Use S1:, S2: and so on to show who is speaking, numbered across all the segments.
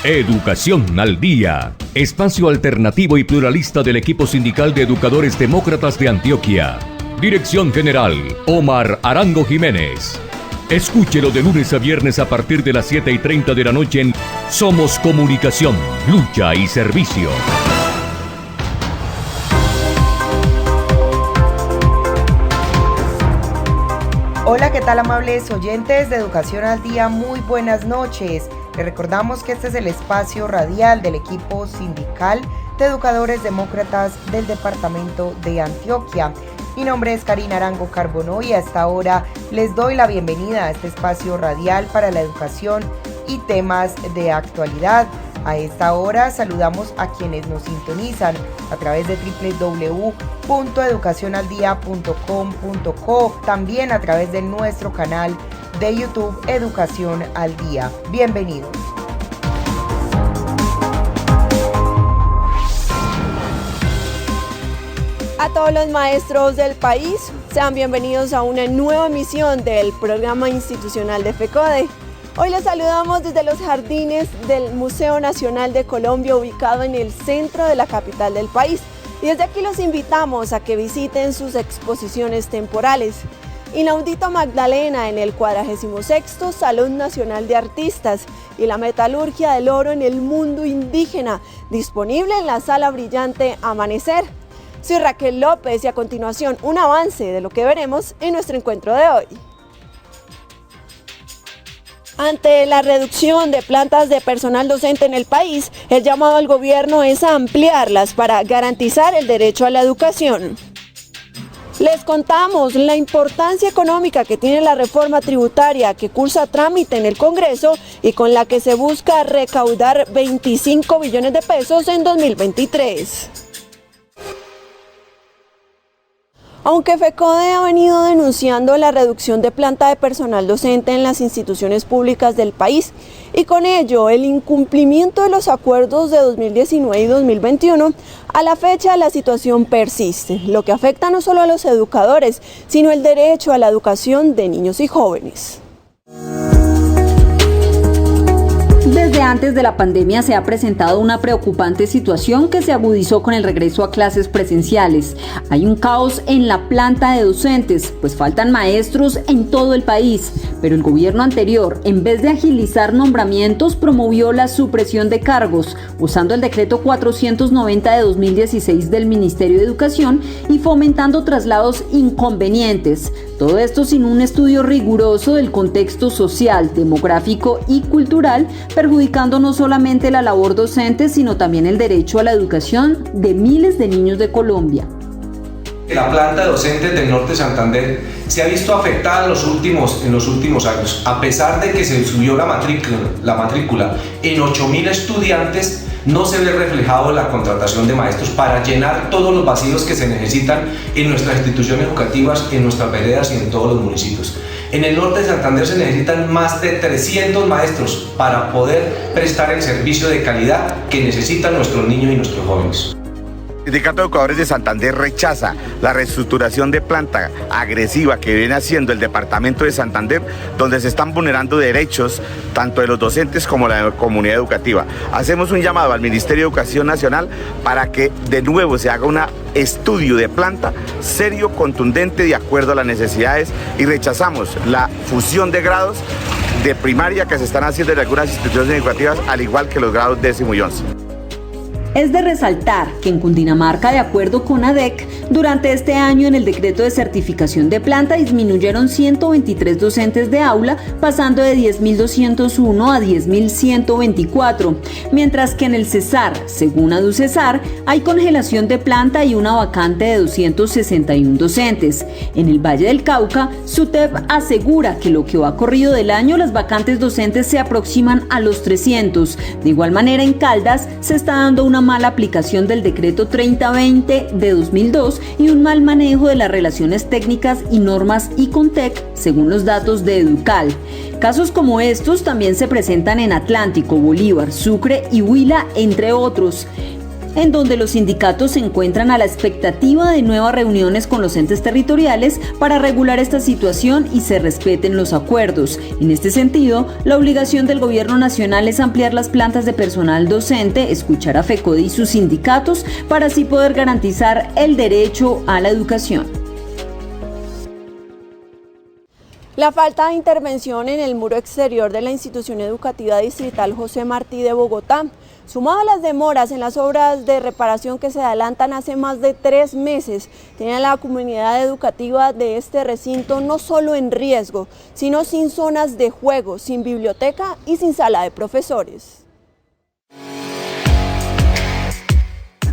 S1: Educación al Día, espacio alternativo y pluralista del equipo sindical de educadores demócratas de Antioquia. Dirección General, Omar Arango Jiménez. Escúchelo de lunes a viernes a partir de las 7:30 de la noche en Somos Comunicación, Lucha y Servicio.
S2: Hola, ¿qué tal, amables oyentes de Educación al Día? Muy buenas noches. Les recordamos que este es el espacio radial del equipo sindical de educadores demócratas del departamento de Antioquia. Mi nombre es Karina Arango Carbonó y hasta ahora les doy la bienvenida a este espacio radial para la educación y temas de actualidad. A esta hora saludamos a quienes nos sintonizan a través de www.educacionaldia.com.co, también a través de nuestro canal de YouTube Educación al Día. Bienvenidos.
S3: A todos los maestros del país, sean bienvenidos a una nueva emisión del programa institucional de FECODE. Hoy les saludamos desde los jardines del Museo Nacional de Colombia, ubicado en el centro de la capital del país. Y desde aquí los invitamos a que visiten sus exposiciones temporales. Inaudito Magdalena en el 46º Salón Nacional de Artistas y la metalurgia del oro en el mundo indígena, disponible en la sala brillante Amanecer. Soy Raquel López y a continuación un avance de lo que veremos en nuestro encuentro de hoy. Ante la reducción de plantas de personal docente en el país, el llamado al gobierno es a ampliarlas para garantizar el derecho a la educación. Les contamos la importancia económica que tiene la reforma tributaria que cursa trámite en el Congreso y con la que se busca recaudar 25 billones de pesos en 2023. Aunque FECODE ha venido denunciando la reducción de planta de personal docente en las instituciones públicas del país y con ello el incumplimiento de los acuerdos de 2019 y 2021, a la fecha la situación persiste, lo que afecta no solo a los educadores, sino el derecho a la educación de niños y jóvenes.
S4: Desde antes de la pandemia se ha presentado una preocupante situación que se agudizó con el regreso a clases presenciales. Hay un caos en la planta de docentes, pues faltan maestros en todo el país. Pero el gobierno anterior, en vez de agilizar nombramientos, promovió la supresión de cargos, usando el decreto 490 de 2016 del Ministerio de Educación y fomentando traslados inconvenientes. Todo esto sin un estudio riguroso del contexto social, demográfico y cultural, perjudicando no solamente la labor docente, sino también el derecho a la educación de miles de niños de Colombia.
S5: La planta de docentes del norte de Santander se ha visto afectada en los últimos años, a pesar de que se subió la matrícula en 8.000 estudiantes. No se ve reflejado la contratación de maestros para llenar todos los vacíos que se necesitan en nuestras instituciones educativas, en nuestras veredas y en todos los municipios. En el norte de Santander se necesitan más de 300 maestros para poder prestar el servicio de calidad que necesitan nuestros niños y nuestros jóvenes.
S6: El Sindicato de Educadores de Santander rechaza la reestructuración de planta agresiva que viene haciendo el departamento de Santander, donde se están vulnerando derechos tanto de los docentes como de la comunidad educativa. Hacemos un llamado al Ministerio de Educación Nacional para que de nuevo se haga un estudio de planta serio, contundente, de acuerdo a las necesidades, y rechazamos la fusión de grados de primaria que se están haciendo en algunas instituciones educativas, al igual que los grados 10º y 11.
S4: Es de resaltar que en Cundinamarca, de acuerdo con ADEC, durante este año en el decreto de certificación de planta disminuyeron 123 docentes de aula, pasando de 10.201 a 10.124, mientras que en el CESAR, según ADUCESAR, hay congelación de planta y una vacante de 261 docentes. En el Valle del Cauca, SUTEP asegura que lo que va corrido del año, las vacantes docentes se aproximan a los 300. De igual manera, en Caldas se está dando una mala aplicación del decreto 3020 de 2002 y un mal manejo de las relaciones técnicas y normas ICONTEC, según los datos de Educal. Casos como estos también se presentan en Atlántico, Bolívar, Sucre y Huila, entre otros. en donde los sindicatos se encuentran a la expectativa de nuevas reuniones con los entes territoriales para regular esta situación y se respeten los acuerdos. En este sentido, la obligación del gobierno nacional es ampliar las plantas de personal docente, escuchar a FECODE y sus sindicatos para así poder garantizar el derecho a la educación.
S3: La falta de intervención en el muro exterior de la institución educativa distrital José Martí de Bogotá, sumado a las demoras en las obras de reparación que se adelantan hace más de 3 meses, tiene a la comunidad educativa de este recinto no solo en riesgo, sino sin zonas de juego, sin biblioteca y sin sala de profesores.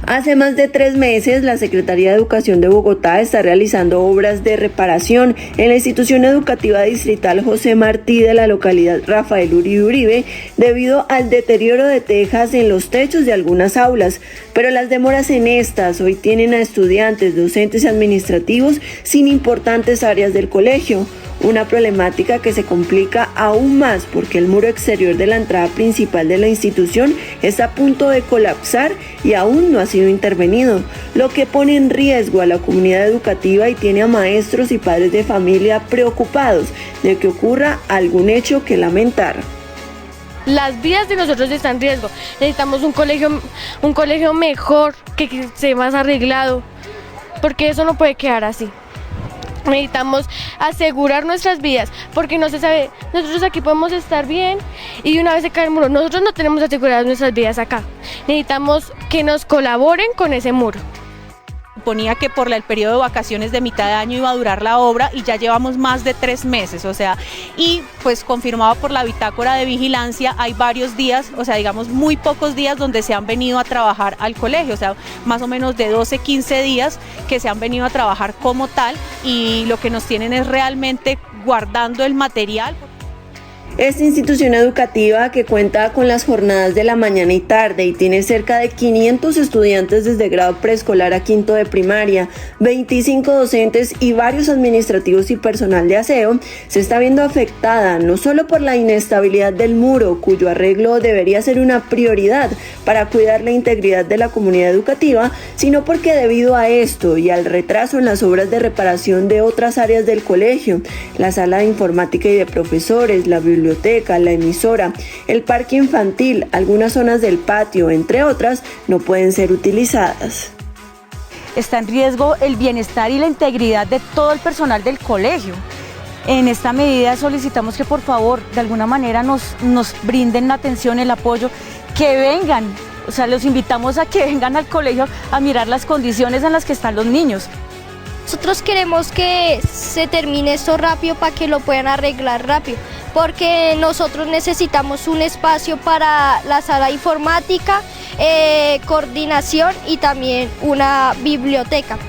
S7: Hace más de 3 meses, la Secretaría de Educación de Bogotá está realizando obras de reparación en la institución educativa distrital José Martí de la localidad Rafael Uribe Uribe, debido al deterioro de tejas en los techos de algunas aulas. Pero las demoras en estas hoy tienen a estudiantes, docentes y administrativos sin importantes áreas del colegio. Una problemática que se complica aún más porque el muro exterior de la entrada principal de la institución está a punto de colapsar y aún no ha sido intervenido, lo que pone en riesgo a la comunidad educativa y tiene a maestros y padres de familia preocupados de que ocurra algún hecho que lamentar.
S8: Las vidas de nosotros están en riesgo. Necesitamos un colegio mejor, que esté más arreglado, porque eso no puede quedar así. Necesitamos asegurar nuestras vidas, porque no se sabe, nosotros aquí podemos estar bien y de una vez se cae el muro. Nosotros no tenemos aseguradas nuestras vidas acá. Necesitamos que nos colaboren con ese muro.
S9: Suponía que por el periodo de vacaciones de mitad de año iba a durar la obra y ya llevamos más de 3 meses, y pues confirmado por la bitácora de vigilancia, hay varios días, digamos muy pocos días donde se han venido a trabajar al colegio, más o menos de 12, 15 días que se han venido a trabajar como tal, y lo que nos tienen es realmente guardando el material.
S7: Esta institución educativa, que cuenta con las jornadas de la mañana y tarde y tiene cerca de 500 estudiantes desde grado preescolar a quinto de primaria, 25 docentes y varios administrativos y personal de aseo, se está viendo afectada no solo por la inestabilidad del muro, cuyo arreglo debería ser una prioridad para cuidar la integridad de la comunidad educativa, sino porque debido a esto y al retraso en las obras de reparación de otras áreas del colegio, la sala de informática y de profesores, la biblioteca, la emisora, el parque infantil, algunas zonas del patio, entre otras, no pueden ser utilizadas.
S10: Está en riesgo el bienestar y la integridad de todo el personal del colegio. En esta medida solicitamos que por favor, de alguna manera nos brinden la atención, el apoyo, que vengan, los invitamos a que vengan al colegio a mirar las condiciones en las que están los niños.
S11: Nosotros queremos que se termine esto rápido para que lo puedan arreglar rápido, porque nosotros necesitamos un espacio para la sala informática, coordinación y también una biblioteca.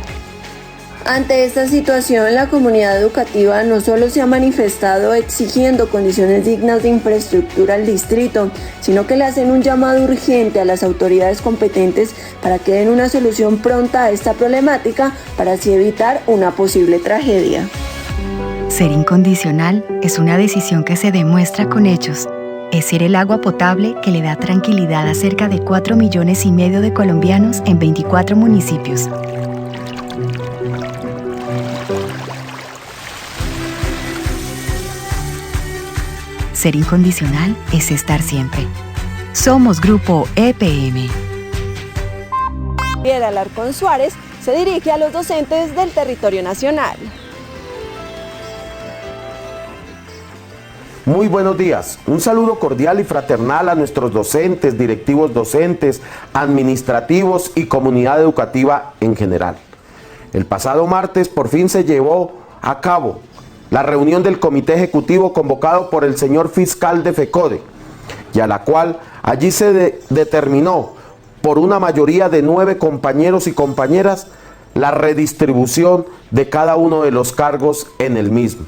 S7: Ante esta situación, la comunidad educativa no solo se ha manifestado exigiendo condiciones dignas de infraestructura al distrito, sino que le hacen un llamado urgente a las autoridades competentes para que den una solución pronta a esta problemática para así evitar una posible tragedia.
S12: Ser incondicional es una decisión que se demuestra con hechos. Es ser el agua potable que le da tranquilidad a cerca de 4,5 millones de colombianos en 24 municipios. Ser incondicional es estar siempre. Somos Grupo EPM.
S3: Javier Alarcón Suárez se dirige a los docentes del territorio nacional.
S13: Muy buenos días. Un saludo cordial y fraternal a nuestros docentes, directivos docentes, administrativos y comunidad educativa en general. El pasado martes por fin se llevó a cabo la reunión del comité ejecutivo convocado por el señor fiscal de FECODE, y a la cual allí se determinó por una mayoría de 9 compañeros y compañeras la redistribución de cada uno de los cargos en el mismo.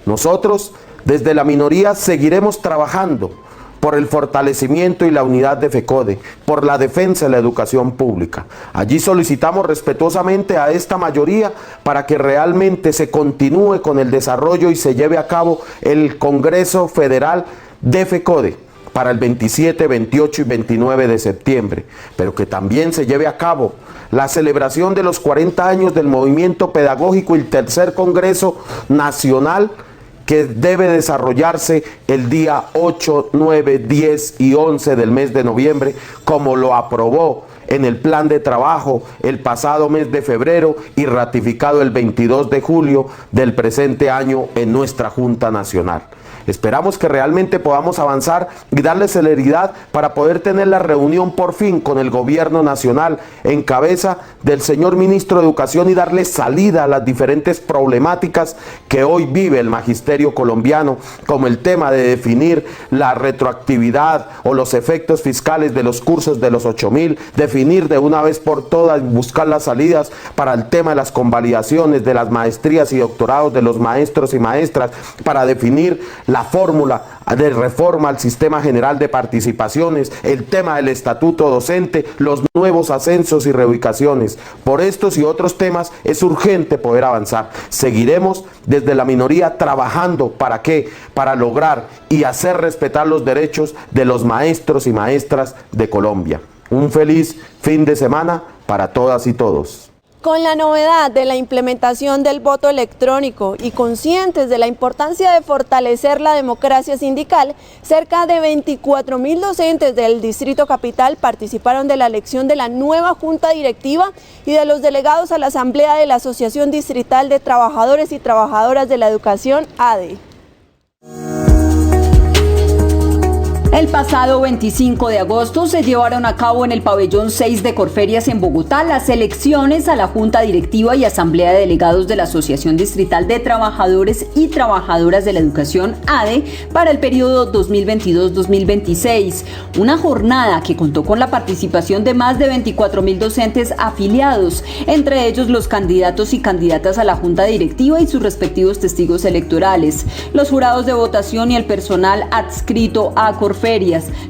S13: Nosotros, desde la minoría, seguiremos trabajando por el fortalecimiento y la unidad de FECODE, por la defensa de la educación pública. Allí solicitamos respetuosamente a esta mayoría para que realmente se continúe con el desarrollo y se lleve a cabo el Congreso Federal de FECODE, para el 27, 28 y 29 de septiembre, pero que también se lleve a cabo la celebración de los 40 años del movimiento pedagógico y el tercer Congreso Nacional, que debe desarrollarse el día 8, 9, 10 y 11 del mes de noviembre, como lo aprobó en el plan de trabajo el pasado mes de febrero y ratificado el 22 de julio del presente año en nuestra Junta Nacional. Esperamos que realmente podamos avanzar y darle celeridad para poder tener la reunión por fin con el gobierno nacional en cabeza del señor ministro de Educación y darle salida a las diferentes problemáticas que hoy vive el magisterio colombiano, como el tema de definir la retroactividad o los efectos fiscales de los cursos de los 8.000, definir de una vez por todas, buscar las salidas para el tema de las convalidaciones de las maestrías y doctorados de los maestros y maestras, para definir la fórmula de reforma al sistema general de participaciones, el tema del estatuto docente, los nuevos ascensos y reubicaciones. Por estos y otros temas es urgente poder avanzar. Seguiremos desde la minoría trabajando ¿para qué? Para lograr y hacer respetar los derechos de los maestros y maestras de Colombia. Un feliz fin de semana para todas y todos.
S3: Con la novedad de la implementación del voto electrónico y conscientes de la importancia de fortalecer la democracia sindical, cerca de 24.000 docentes del Distrito Capital participaron de la elección de la nueva Junta Directiva y de los delegados a la Asamblea de la Asociación Distrital de Trabajadores y Trabajadoras de la Educación, ADE.
S4: El pasado 25 de agosto se llevaron a cabo en el pabellón 6 de Corferias en Bogotá las elecciones a la Junta Directiva y Asamblea de Delegados de la Asociación Distrital de Trabajadores y Trabajadoras de la Educación, ADE, para el periodo 2022-2026. Una jornada que contó con la participación de más de 24.000 docentes afiliados, entre ellos los candidatos y candidatas a la Junta Directiva y sus respectivos testigos electorales, los jurados de votación y el personal adscrito a Corferias.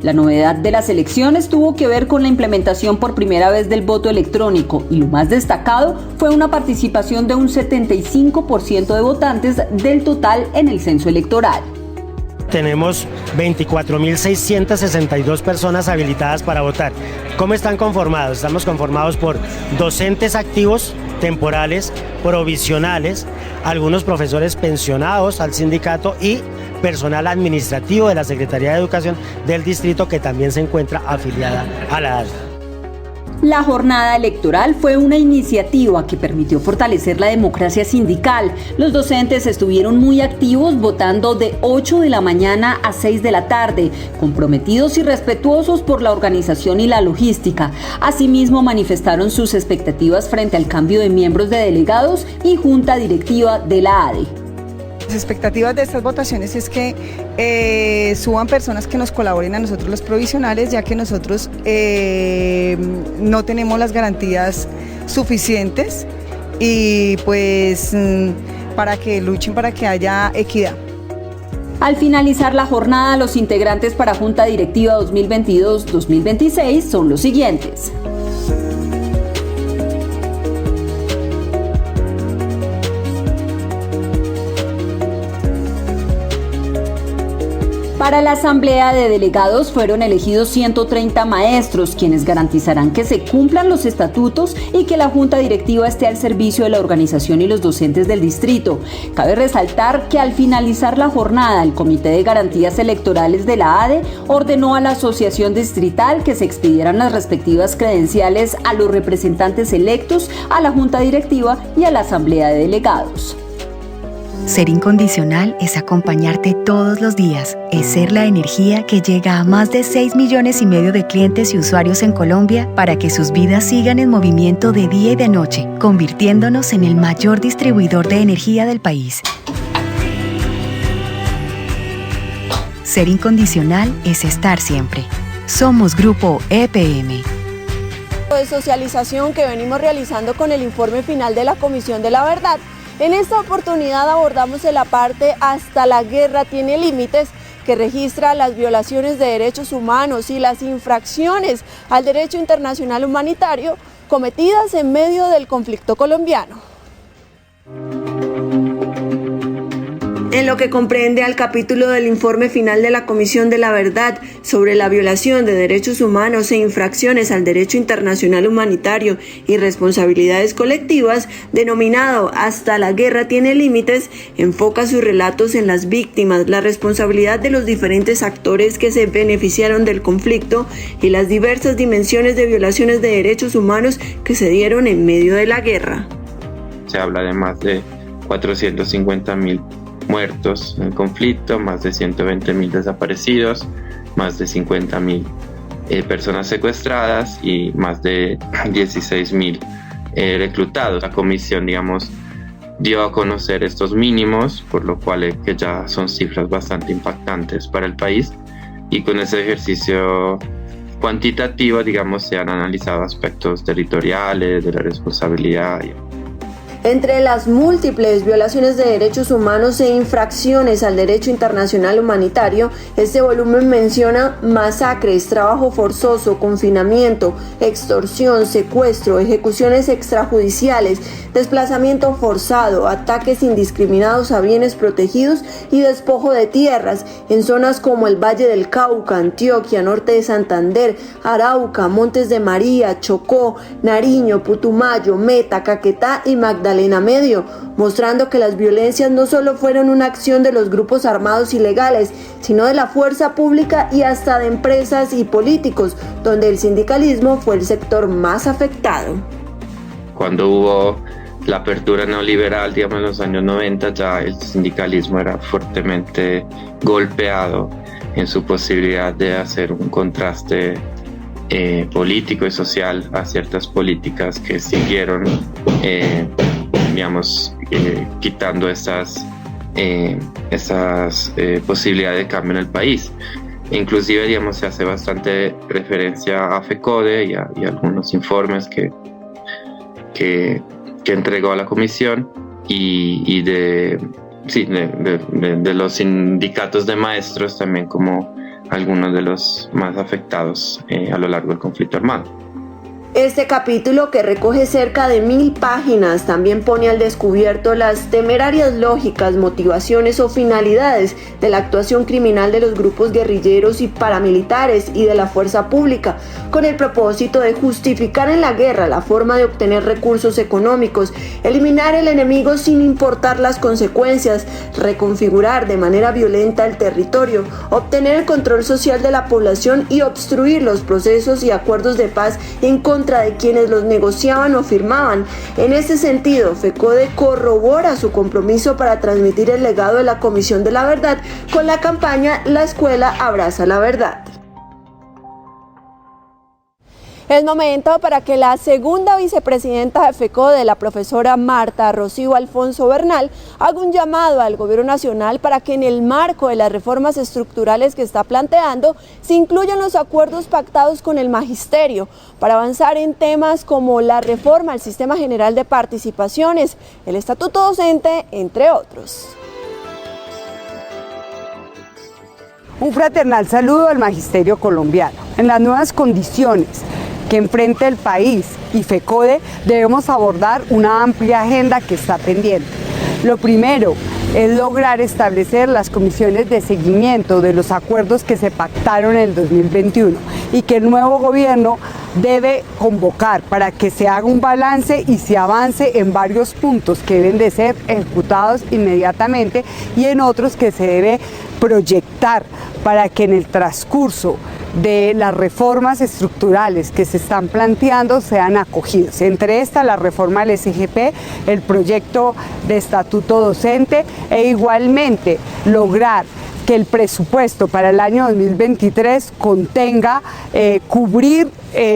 S4: La novedad de las elecciones tuvo que ver con la implementación por primera vez del voto electrónico y lo más destacado fue una participación de un 75% de votantes del total en el censo electoral.
S14: Tenemos 24.662 personas habilitadas para votar. ¿Cómo están conformados? Estamos conformados por docentes activos, temporales, provisionales, algunos profesores pensionados al sindicato y personal administrativo de la Secretaría de Educación del distrito que también se encuentra afiliada a la ADE.
S4: La jornada electoral fue una iniciativa que permitió fortalecer la democracia sindical. Los docentes estuvieron muy activos votando de 8 de la mañana a 6 de la tarde, comprometidos y respetuosos por la organización y la logística. Asimismo, manifestaron sus expectativas frente al cambio de miembros de delegados y junta directiva de la ADE.
S15: Las expectativas de estas votaciones es que suban personas que nos colaboren a nosotros los provisionales, ya que nosotros no tenemos las garantías suficientes y pues para que luchen para que haya equidad.
S4: Al finalizar la jornada, los integrantes para Junta Directiva 2022-2026 son los siguientes. Para la Asamblea de Delegados fueron elegidos 130 maestros, quienes garantizarán que se cumplan los estatutos y que la Junta Directiva esté al servicio de la organización y los docentes del distrito. Cabe resaltar que al finalizar la jornada, el Comité de Garantías Electorales de la ADE ordenó a la Asociación Distrital que se expidieran las respectivas credenciales a los representantes electos, a la Junta Directiva y a la Asamblea de Delegados.
S12: Ser incondicional es acompañarte todos los días, es ser la energía que llega a más de 6,5 millones de clientes y usuarios en Colombia para que sus vidas sigan en movimiento de día y de noche, convirtiéndonos en el mayor distribuidor de energía del país. Ser incondicional es estar siempre. Somos Grupo EPM.
S3: De socialización que venimos realizando con el informe final de la Comisión de la Verdad. En esta oportunidad abordamos la parte Hasta la guerra tiene límites, que registra las violaciones de derechos humanos y las infracciones al derecho internacional humanitario cometidas en medio del conflicto colombiano.
S7: En lo que comprende al capítulo del informe final de la Comisión de la Verdad sobre la violación de derechos humanos e infracciones al derecho internacional humanitario y responsabilidades colectivas, denominado Hasta la guerra tiene límites, enfoca sus relatos en las víctimas, la responsabilidad de los diferentes actores que se beneficiaron del conflicto y las diversas dimensiones de violaciones de derechos humanos que se dieron en medio de la guerra.
S16: Se habla de más de 450.000 muertos en el conflicto, más de 120.000 desaparecidos, más de 50.000 personas secuestradas y más de 16.000 reclutados. La comisión, dio a conocer estos mínimos, por lo cual que ya son cifras bastante impactantes para el país, y con ese ejercicio cuantitativo, se han analizado aspectos territoriales, de la responsabilidad.
S7: Entre las múltiples violaciones de derechos humanos e infracciones al derecho internacional humanitario, este volumen menciona masacres, trabajo forzoso, confinamiento, extorsión, secuestro, ejecuciones extrajudiciales, desplazamiento forzado, ataques indiscriminados a bienes protegidos y despojo de tierras en zonas como el Valle del Cauca, Antioquia, norte de Santander, Arauca, Montes de María, Chocó, Nariño, Putumayo, Meta, Caquetá y Magdalena Medio, mostrando que las violencias no solo fueron una acción de los grupos armados ilegales, sino de la fuerza pública y hasta de empresas y políticos, donde el sindicalismo fue el sector más afectado.
S16: Cuando hubo la apertura neoliberal, en los años 90, ya el sindicalismo era fuertemente golpeado en su posibilidad de hacer un contraste político y social a ciertas políticas que siguieron quitando esas posibilidades de cambio en el país. Inclusive, se hace bastante referencia a FECODE y a algunos informes que entregó a la comisión y de los sindicatos de maestros también como algunos de los más afectados a lo largo del conflicto armado.
S7: Este capítulo, que recoge cerca de 1000 páginas, también pone al descubierto las temerarias lógicas, motivaciones o finalidades de la actuación criminal de los grupos guerrilleros y paramilitares y de la fuerza pública, con el propósito de justificar en la guerra la forma de obtener recursos económicos, eliminar el enemigo sin importar las consecuencias, reconfigurar de manera violenta el territorio, obtener el control social de la población y obstruir los procesos y acuerdos de paz en contra de quienes los negociaban o firmaban. En ese sentido, FECODE corrobora su compromiso para transmitir el legado de la Comisión de la Verdad con la campaña La Escuela Abraza la Verdad.
S3: Es momento para que la segunda vicepresidenta de FECODE, la profesora Marta Rocío Alfonso Bernal, haga un llamado al gobierno nacional para que en el marco de las reformas estructurales que está planteando se incluyan los acuerdos pactados con el magisterio para avanzar en temas como la reforma al Sistema General de Participaciones, el Estatuto Docente, entre otros.
S17: Un fraternal saludo al magisterio colombiano. En las nuevas condiciones que enfrenta el país y FECODE, debemos abordar una amplia agenda que está pendiente. Lo primero es lograr establecer las comisiones de seguimiento de los acuerdos que se pactaron en el 2021 y que el nuevo gobierno debe convocar para que se haga un balance y se avance en varios puntos que deben de ser ejecutados inmediatamente y en otros que se debe proyectar para que en el transcurso de las reformas estructurales que se están planteando sean acogidos. Entre estas, la reforma del SGP, el proyecto de estatuto docente e igualmente lograr que el presupuesto para el año 2023 contenga cubrir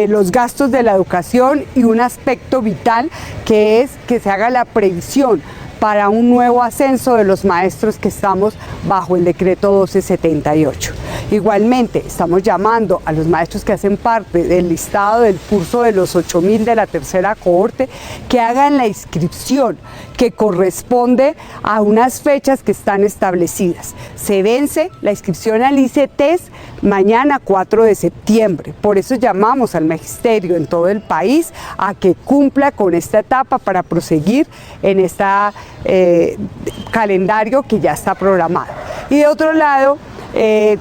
S17: los gastos de la educación y un aspecto vital que es que se haga la previsión para un nuevo ascenso de los maestros que estamos bajo el decreto 1278. Igualmente, estamos llamando a los maestros que hacen parte del listado del curso de los 8.000 de la tercera cohorte que hagan la inscripción que corresponde a unas fechas que están establecidas. Se vence la inscripción al ICETES mañana 4 de septiembre. Por eso llamamos al magisterio en todo el país a que cumpla con esta etapa para proseguir en esta calendario que ya está programado. Y de otro lado,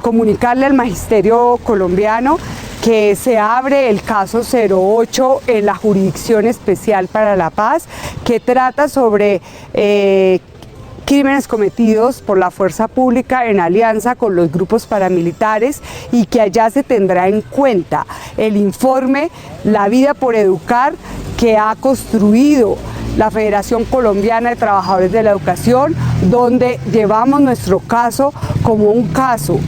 S17: comunicarle al magisterio colombiano que se abre el caso 08 en la Jurisdicción Especial para la Paz, que trata sobre crímenes cometidos por la fuerza pública en alianza con los grupos paramilitares, y que allá se tendrá en cuenta el informe La Vida por Educar que ha construido la Federación Colombiana de Trabajadores de la Educación, donde llevamos nuestro caso como un caso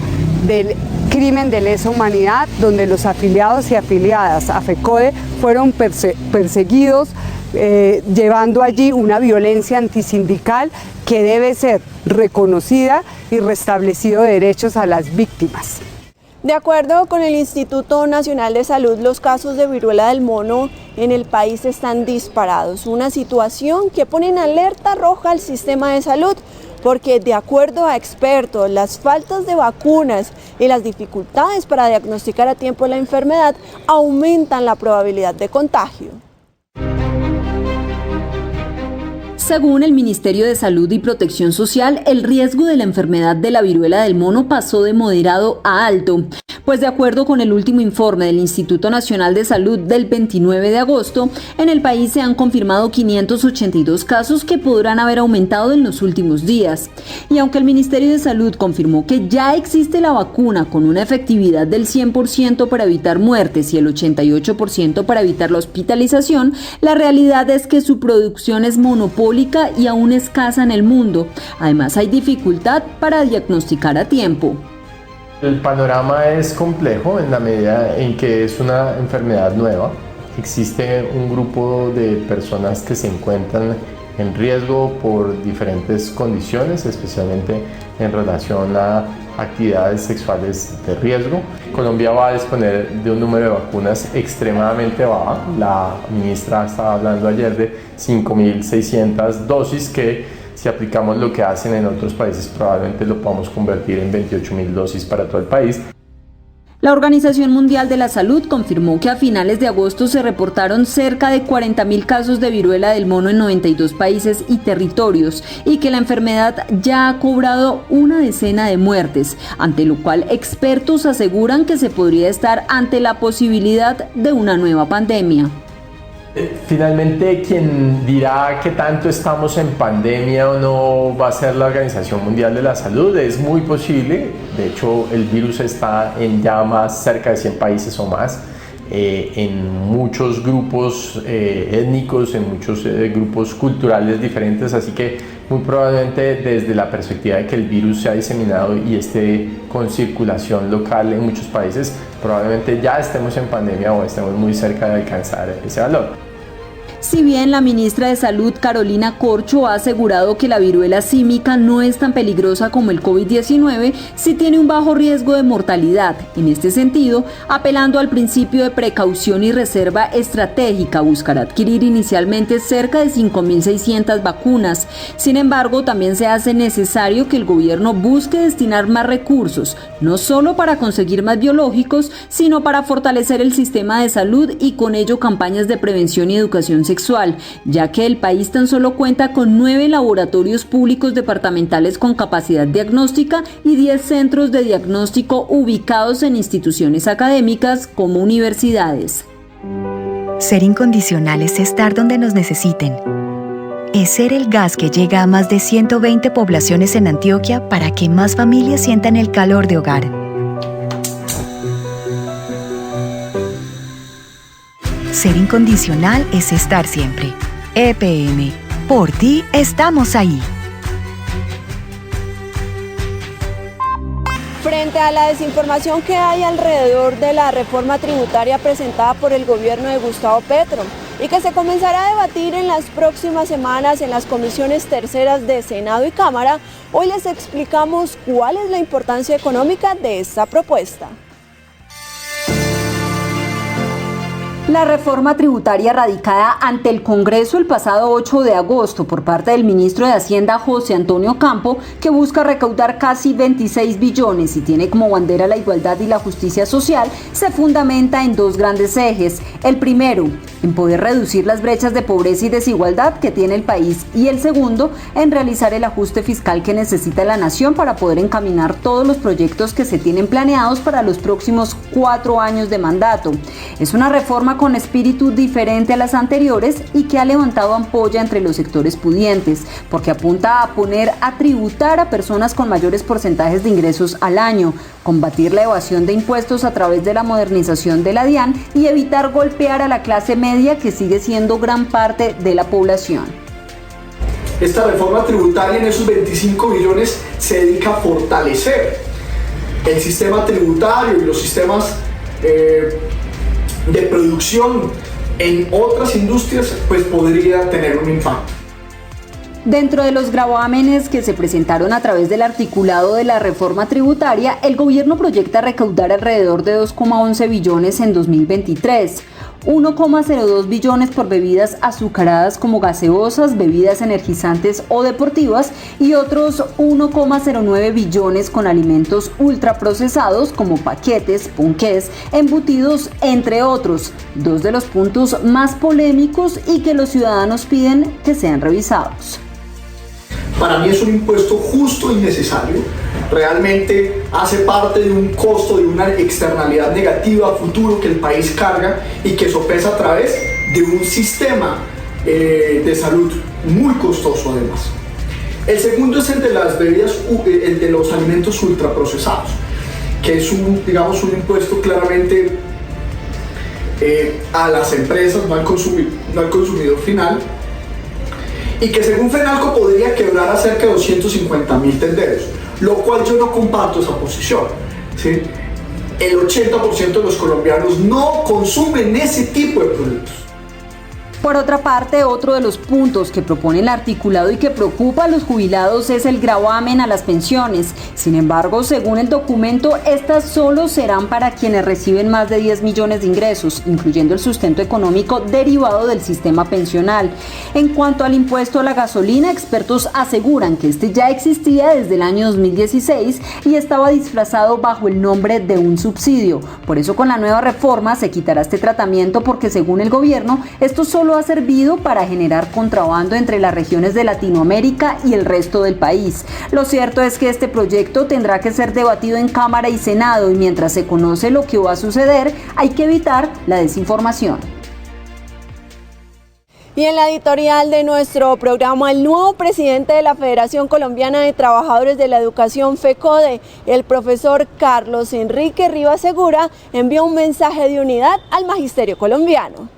S17: del crimen de lesa humanidad, donde los afiliados y afiliadas a FECODE fueron perseguidos, llevando allí una violencia antisindical que debe ser reconocida y restablecido derechos a las víctimas.
S3: De acuerdo con el Instituto Nacional de Salud, los casos de viruela del mono en el país están disparados, una situación que pone en alerta roja al sistema de salud, porque de acuerdo a expertos, las faltas de vacunas y las dificultades para diagnosticar a tiempo la enfermedad aumentan la probabilidad de contagio.
S4: Según el Ministerio de Salud y Protección Social, el riesgo de la enfermedad de la viruela del mono pasó de moderado a alto, pues de acuerdo con el último informe del Instituto Nacional de Salud del 29 de agosto, en el país se han confirmado 582 casos que podrán haber aumentado en los últimos días. Y aunque el Ministerio de Salud confirmó que ya existe la vacuna con una efectividad del 100% para evitar muertes y el 88% para evitar la hospitalización, la realidad es que su producción es monopólica y aún escasa en el mundo. Además, hay dificultad para diagnosticar a tiempo.
S18: El panorama es complejo en la medida en que es una enfermedad nueva. Existe un grupo de personas que se encuentran en riesgo por diferentes condiciones, especialmente en relación a actividades sexuales de riesgo. Colombia va a disponer de un número de vacunas extremadamente bajo. La ministra estaba hablando ayer de 5.600 dosis que, si aplicamos lo que hacen en otros países, probablemente lo podamos convertir en 28.000 dosis para todo el país.
S4: La Organización Mundial de la Salud confirmó que a finales de agosto se reportaron cerca de 40.000 casos de viruela del mono en 92 países y territorios, y que la enfermedad ya ha cobrado una decena de muertes, ante lo cual expertos aseguran que se podría estar ante la posibilidad de una nueva pandemia.
S18: Finalmente, quien dirá que tanto estamos en pandemia o no va a ser la Organización Mundial de la Salud. Es muy posible, de hecho el virus está en ya más cerca de 100 países o más, en muchos grupos étnicos, en muchos grupos culturales diferentes, así que muy probablemente desde la perspectiva de que el virus se ha diseminado y esté con circulación local en muchos países, probablemente ya estemos en pandemia o estemos muy cerca de alcanzar ese valor.
S4: Si bien la ministra de Salud, Carolina Corcho, ha asegurado que la viruela símica no es tan peligrosa como el COVID-19, sí tiene un bajo riesgo de mortalidad. En este sentido, apelando al principio de precaución y reserva estratégica, buscará adquirir inicialmente cerca de 5.600 vacunas. Sin embargo, también se hace necesario que el gobierno busque destinar más recursos, no solo para conseguir más biológicos, sino para fortalecer el sistema de salud y con ello campañas de prevención y educación sexual, ya que el país tan solo cuenta con 9 laboratorios públicos departamentales con capacidad diagnóstica y 10 centros de diagnóstico ubicados en instituciones académicas como universidades.
S12: Ser incondicional es estar donde nos necesiten. Es ser el gas que llega a más de 120 poblaciones en Antioquia para que más familias sientan el calor de hogar. Ser incondicional es estar siempre. EPM. Por ti estamos ahí.
S3: Frente a la desinformación que hay alrededor de la reforma tributaria presentada por el gobierno de Gustavo Petro y que se comenzará a debatir en las próximas semanas en las comisiones terceras de Senado y Cámara, hoy les explicamos cuál es la importancia económica de esta propuesta.
S4: La reforma tributaria radicada ante el Congreso el pasado 8 de agosto por parte del ministro de Hacienda José Antonio Campo, que busca recaudar casi 26 billones y tiene como bandera la igualdad y la justicia social, se fundamenta en dos grandes ejes. El primero, en poder reducir las brechas de pobreza y desigualdad que tiene el país, y el segundo, en realizar el ajuste fiscal que necesita la nación para poder encaminar todos los proyectos que se tienen planeados para los próximos 4 años de mandato. Es una reforma con espíritu diferente a las anteriores y que ha levantado ampolla entre los sectores pudientes, porque apunta a poner a tributar a personas con mayores porcentajes de ingresos al año, combatir la evasión de impuestos a través de la modernización de la DIAN y evitar golpear a la clase media, que sigue siendo gran parte de la población.
S19: Esta reforma tributaria en esos 25 billones se dedica a fortalecer el sistema tributario y los sistemas de producción en otras industrias, pues podría tener un impacto.
S4: Dentro de los gravámenes que se presentaron a través del articulado de la reforma tributaria, el gobierno proyecta recaudar alrededor de 2,11 billones en 2023, 1,02 billones por bebidas azucaradas como gaseosas, bebidas energizantes o deportivas, y otros 1,09 billones con alimentos ultraprocesados como paquetes, ponqués, embutidos, entre otros, dos de los puntos más polémicos y que los ciudadanos piden que sean revisados.
S19: Para mí es un impuesto justo y necesario. Realmente hace parte de un costo, de una externalidad negativa a futuro que el país carga y que sopesa a través de un sistema de salud muy costoso además. El segundo es el de las bebidas, el de los alimentos ultraprocesados, que es un impuesto claramente a las empresas, no al consumidor final, y que según FENALCO podría quebrar a cerca de 250.000 tenderos, lo cual yo no comparto esa posición, ¿sí? El 80% de los colombianos no consumen ese tipo de productos.
S4: Por otra parte, otro de los puntos que propone el articulado y que preocupa a los jubilados es el gravamen a las pensiones. Sin embargo, según el documento, estas solo serán para quienes reciben más de 10 millones de ingresos, incluyendo el sustento económico derivado del sistema pensional. En cuanto al impuesto a la gasolina, expertos aseguran que este ya existía desde el año 2016 y estaba disfrazado bajo el nombre de un subsidio. Por eso, con la nueva reforma se quitará este tratamiento, porque según el gobierno, esto solo ha servido para generar contrabando entre las regiones de Latinoamérica y el resto del país. Lo cierto es que este proyecto tendrá que ser debatido en Cámara y Senado, y mientras se conoce lo que va a suceder, hay que evitar la desinformación.
S3: Y en la editorial de nuestro programa, el nuevo presidente de la Federación Colombiana de Trabajadores de la Educación, FECODE, el profesor Carlos Enrique Rivas Segura, envió un mensaje de unidad al magisterio colombiano.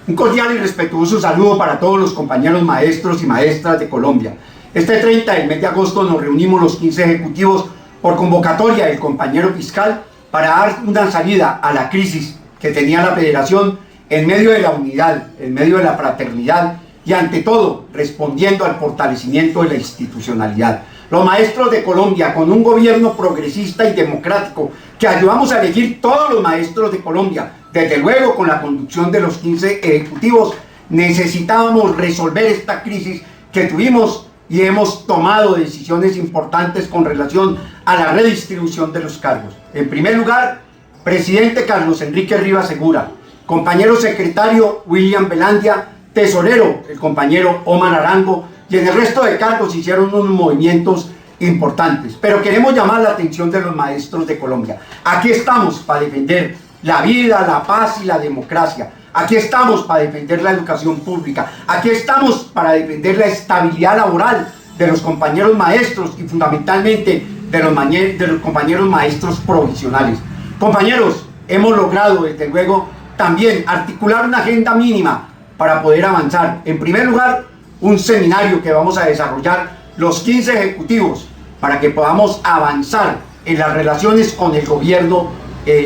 S20: Un cordial y respetuoso saludo para todos los compañeros maestros y maestras de Colombia. Este 30 del mes de agosto nos reunimos los 15 ejecutivos por convocatoria del compañero fiscal para dar una salida a la crisis que tenía la federación en medio de la unidad, en medio de la fraternidad y ante todo respondiendo al fortalecimiento de la institucionalidad. Los maestros de Colombia, con un gobierno progresista y democrático que ayudamos a elegir todos los maestros de Colombia, desde luego con la conducción de los 15 ejecutivos, necesitábamos resolver esta crisis que tuvimos y hemos tomado decisiones importantes con relación a la redistribución de los cargos. En primer lugar, presidente Carlos Enrique Rivas Segura, compañero secretario William Velandia, tesorero el compañero Omar Arango, y en el resto de cargos hicieron unos movimientos importantes. Pero queremos llamar la atención de los maestros de Colombia. Aquí estamos para defender la vida, la paz y la democracia. Aquí estamos para defender la educación pública. Aquí estamos para defender la estabilidad laboral de los compañeros maestros y fundamentalmente de los compañeros maestros provisionales. Compañeros, hemos logrado desde luego también articular una agenda mínima para poder avanzar. En primer lugar, un seminario que vamos a desarrollar los 15 ejecutivos para que podamos avanzar en las relaciones con el gobierno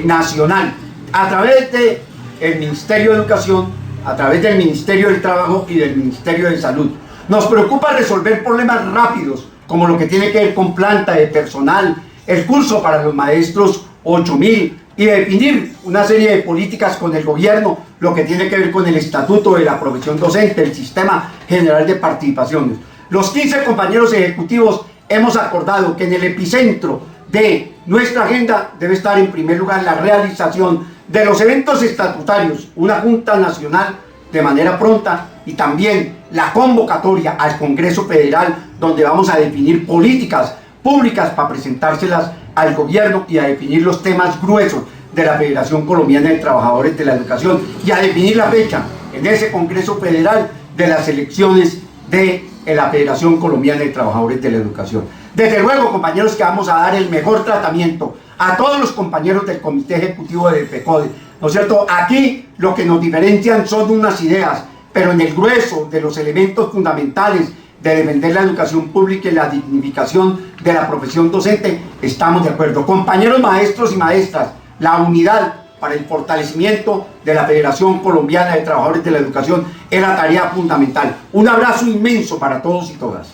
S20: nacional a través del Ministerio de Educación, a través del Ministerio del Trabajo y del Ministerio de Salud. Nos preocupa resolver problemas rápidos, como lo que tiene que ver con planta de personal, el curso para los maestros 8.000, y definir una serie de políticas con el gobierno, lo que tiene que ver con el estatuto de la profesión docente, el sistema general de participaciones. Los 15 compañeros ejecutivos hemos acordado que en el epicentro de nuestra agenda debe estar en primer lugar la realización de los eventos estatutarios, una Junta Nacional de manera pronta y también la convocatoria al Congreso Federal, donde vamos a definir políticas públicas para presentárselas al gobierno y a definir los temas gruesos de la Federación Colombiana de Trabajadores de la Educación y a definir la fecha en ese Congreso Federal de las elecciones de la Federación Colombiana de Trabajadores de la Educación. Desde luego, compañeros, que vamos a dar el mejor tratamiento a todos los compañeros del Comité Ejecutivo de FECODE, ¿no es cierto? Aquí lo que nos diferencian son unas ideas, pero en el grueso de los elementos fundamentales de defender la educación pública y la dignificación de la profesión docente, estamos de acuerdo. Compañeros maestros y maestras, la unidad para el fortalecimiento de la Federación Colombiana de Trabajadores de la Educación es la tarea fundamental. Un abrazo inmenso para todos y todas.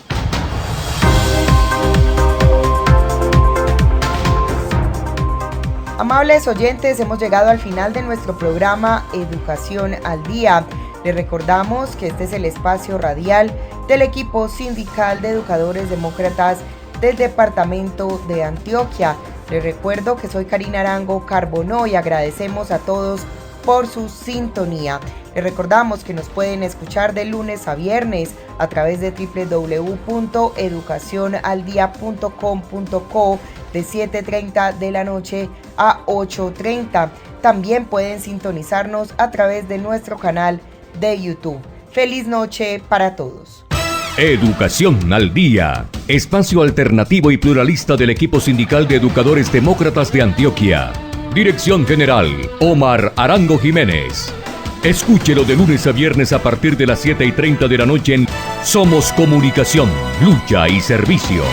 S2: Amables oyentes, hemos llegado al final de nuestro programa Educación al Día. Les recordamos que este es el espacio radial del equipo sindical de educadores demócratas del departamento de Antioquia. Les recuerdo que soy Karina Arango Carbonó y agradecemos a todos por su sintonía. Les recordamos que nos pueden escuchar de lunes a viernes a través de www.educacionaldia.com.co de 7:30 de la noche a 8:30. También pueden sintonizarnos a través de nuestro canal de YouTube. Feliz noche para todos.
S1: Educación al Día, espacio alternativo y pluralista del equipo sindical de educadores demócratas de Antioquia. Dirección General, Omar Arango Jiménez. Escúchelo de lunes a viernes a partir de las 7:30 de la noche en Somos Comunicación, Lucha y Servicio.